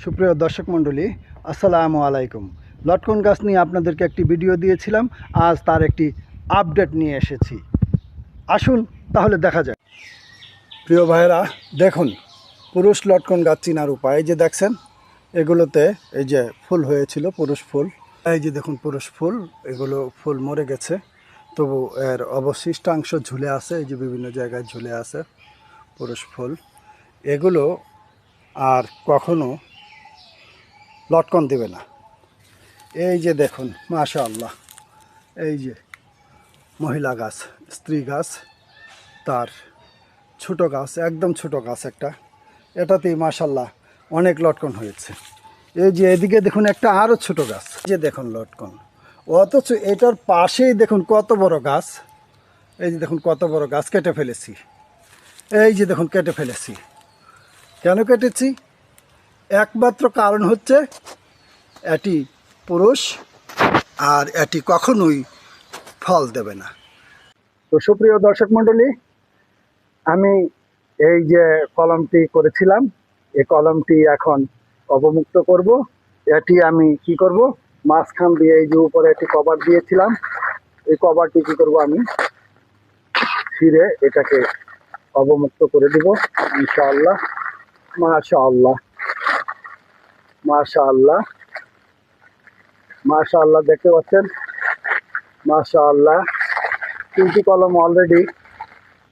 সুপ্রিয় দর্শক মণ্ডলী, আসসালামু আলাইকুম। লটকন গাছ নিয়ে আপনাদেরকে একটি ভিডিও দিয়েছিলাম, আজ তার একটি আপডেট নিয়ে এসেছি। আসুন তাহলে দেখা যায়। প্রিয় ভাইরা, দেখুন পুরুষ লটকন গাছ চিনার উপায়। এই যে দেখছেন, এগুলোতে এই যে ফুল হয়েছিল, পুরুষ ফুল। এই যে দেখুন পুরুষ ফুল, এগুলো ফুল মরে গেছে, তবু এর অবশিষ্টাংশ ঝুলে আছে। এই যে বিভিন্ন জায়গায় ঝুলে আছে পুরুষ ফুল। এগুলো আর কখনো লটকন দেবে না। এই যে দেখুন, মাশাআল্লাহ, এই যে মহিলা গাছ, স্ত্রী গাছ, তার ছোট গাছ, একদম ছোট গাছ একটা, এটাতেই মাশাআল্লাহ অনেক লটকন হয়েছে। এই যে এদিকে দেখুন একটা আরও ছোট গাছ, যে দেখুন লটকন, অথচ এটার পাশেই দেখুন কত বড় গাছ। এই যে দেখুন কত বড় গাছ কেটে ফেলেছি। এই যে দেখুন কেটে ফেলেছি। কেন কেটেছি? একমাত্র কারণ হচ্ছে এটি পুরুষ, আর এটি কখনোই ফল দেবে না। তো সুপ্রিয় দর্শক মণ্ডলী, আমি এই যে কলমটি করেছিলাম, এই কলমটি এখন অবমুক্ত করব। এটি আমি কি করব, মাঝখান দিয়ে এই যে উপরে একটি কভার দিয়েছিলাম, এই কভারটি কি করব, আমি ছিঁড়ে এটাকে অবমুক্ত করে দিব ইনশাআল্লাহ। মাশাআল্লাহ, মাশাআল্লাহ, মাশাআল্লাহ, দেখতে পাচ্ছেন, মাশাআল্লাহ। তিনটি কলম অলরেডি,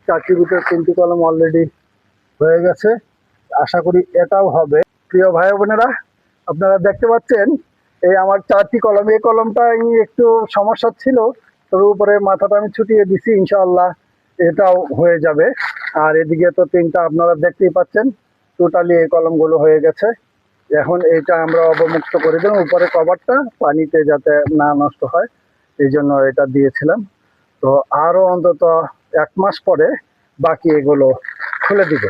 চারটি ভিতরে তিনটি কলম অলরেডি হয়ে গেছে। আশা করি এটাও হবে। প্রিয় ভাই বোনেরা, আপনারা দেখতে পাচ্ছেন এই আমার চারটি কলম। এই কলমটা একটু সমস্যা ছিল, তবে উপরে মাথাটা আমি ছুটিয়ে দিছি, ইনশাআল্লাহ এটাও হয়ে যাবে। আর এদিকে তো তিনটা আপনারা দেখতেই পাচ্ছেন, টোটালি এই কলমগুলো হয়ে গেছে। এখন এটা আমরা অবমুক্ত করে দিলাম, উপরে কভারটা পানিতে যাতে না নষ্ট হয়, এই জন্য এটা দিয়েছিলাম। তো আরও অন্তত 1 মাস পরে বাকি এগুলো খুলে দিব।